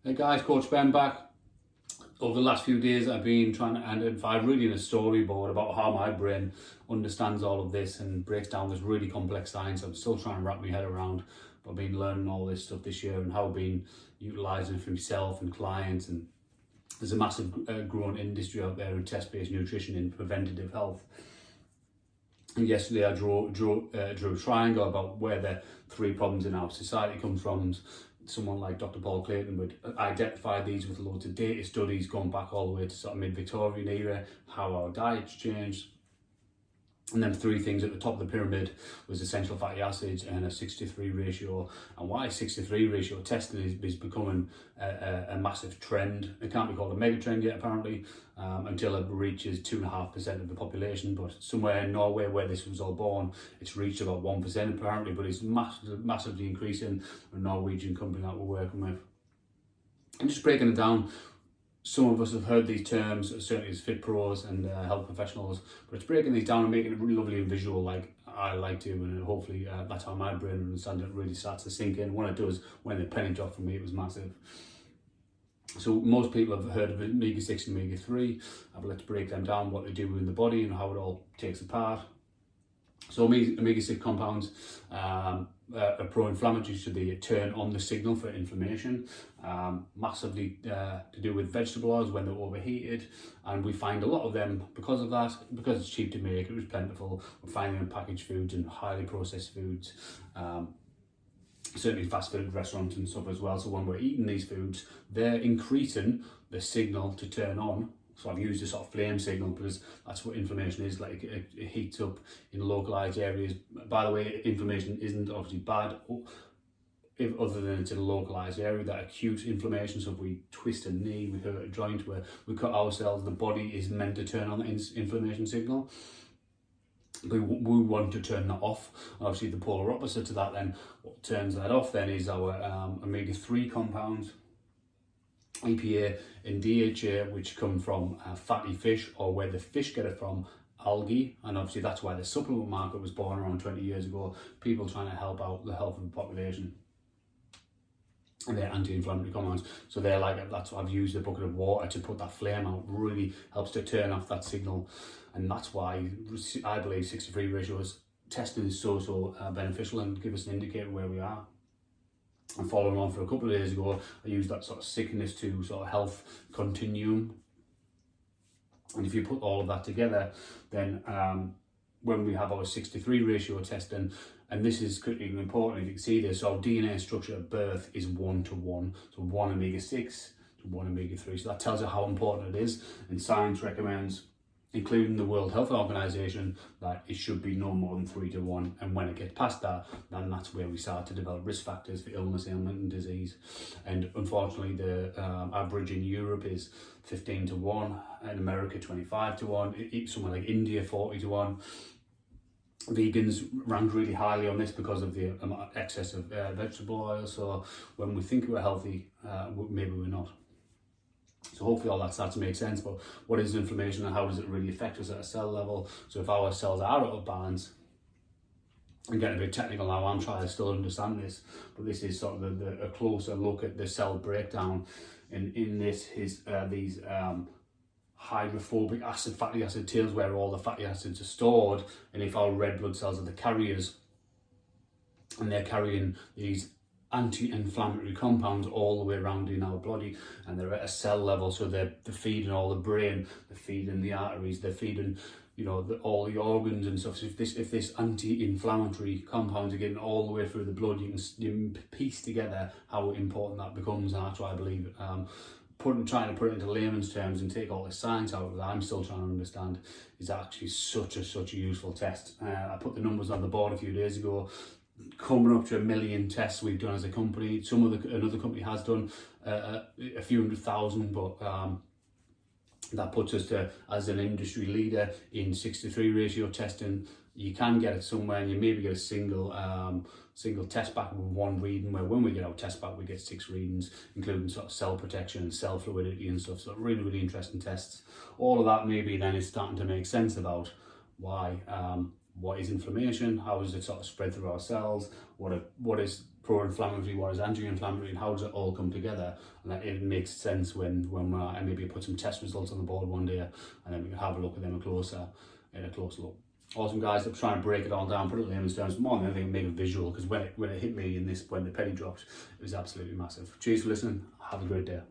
Hey guys, Coach Ben back. Over the last few days, I've been trying to identify really in a storyboard about how my brain understands all of this and breaks down this really complex science. I'm still trying to wrap my head around, but I've been learning all this stuff this year and how I've been utilising it for myself and clients. And there's a massive growing industry out there in test-based nutrition in preventative health. And yesterday I drew a triangle about where the three problems in our society come from. Someone like Dr. Paul Clayton would identify these with loads of data studies going back all the way to sort of mid-Victorian era, how our diets changed. And then three things at the top of the pyramid was essential fatty acids and a 6:3 ratio. And why 6:3 ratio testing is becoming a massive trend. It can't be called a mega trend yet, apparently, until it reaches 2.5% of the population. But somewhere in Norway, where this was all born, it's reached about 1% apparently, but it's massively increasing. A Norwegian company that we're working with. I'm just breaking it down. Some of us have heard these terms, certainly as fit pros and health professionals, but it's breaking these down and making it really lovely and visual like I like to, and hopefully that's how my brain understands it really starts to sink in. When it does, when the penny dropped for me, it was massive. So most people have heard of omega-6 and omega-3, but let's break them down, what they do in the body and how it all takes apart. So omega-6 compounds are pro-inflammatory, so they turn on the signal for inflammation, massively to do with vegetable oils when they're overheated, and we find a lot of them because of that, because it's cheap to make, it was plentiful, we're finding them in packaged foods and highly processed foods, certainly fast food restaurants and stuff as well. So when we're eating these foods, they're increasing the signal to turn on. So I've used a sort of flame signal because that's what inflammation is, like it heats up in localized areas. By the way, inflammation isn't obviously bad, other than it's in a localized area, that acute inflammation. So if we twist a knee, we hurt a joint, where we cut ourselves, the body is meant to turn on the inflammation signal. We want to turn that off. Obviously the polar opposite to that then, what turns that off then is our omega-3 compounds, EPA and DHA, which come from fatty fish, or where the fish get it from, algae. And obviously that's why the supplement market was born around 20 years ago, people trying to help out the health of the population. And they're anti-inflammatory compounds, so they're like, that's why I've used a bucket of water to put that flame out. Really helps to turn off that signal, and that's why I believe 6:3 ratios testing is so beneficial and give us an indicator where we are. And following on, for a couple of days ago, I used that sort of sickness to sort of health continuum. And if you put all of that together, then when we have our 6:3 ratio testing, and this is critically important, if you can see this, so our DNA structure at birth is 1:1, so 1 omega-6 to 1 omega-3. So that tells you how important it is, and science recommends, including the World Health Organization, that it should be no more than 3:1. And when it gets past that, then that's where we start to develop risk factors for illness, ailment and disease. And unfortunately, the average in Europe is 15:1, in America 25:1, somewhere like India 40:1. Vegans rank really highly on this because of the excess of vegetable oil. So when we think we're healthy, maybe we're not. So hopefully all that starts to make sense. But what is inflammation and how does it really affect us at a cell level? So if our cells are out of balance, I'm getting a bit technical now, I'm trying to still understand this, but this is sort of a closer look at the cell breakdown. And in this is these hydrophobic fatty acid tails, where all the fatty acids are stored. And if our red blood cells are the carriers, and they're carrying these anti-inflammatory compounds all the way around in our body, and they're at a cell level, so they're feeding all the brain, they're feeding the arteries, they're feeding, you know, all the organs and stuff. So if this anti-inflammatory compounds are getting all the way through the blood, you can piece together how important that becomes. And that's why I believe trying to put it into layman's terms and take all the science out of that, I'm still trying to understand, is actually such a useful test. I put the numbers on the board a few days ago, coming up to 1 million tests we've done as a company. Another company has done a few 100,000, but that puts us as an industry leader in 6:3 ratio testing. You can get it somewhere, and you maybe get a single test back with one reading, where when we get our test back we get 6 readings, including sort of cell protection and cell fluidity and stuff. So really interesting tests. All of that maybe then is starting to make sense about why what is inflammation, how does it sort of spread through our cells, what is pro-inflammatory, what is anti-inflammatory, and how does it all come together? And that it makes sense when I maybe put some test results on the board one day, and then we can have a look at them a closer look. Awesome, guys. I'm trying to break it all down, put it in layman's terms, more than anything, make it visual, because when it hit me when the penny dropped, it was absolutely massive. Cheers for listening. Have a great day.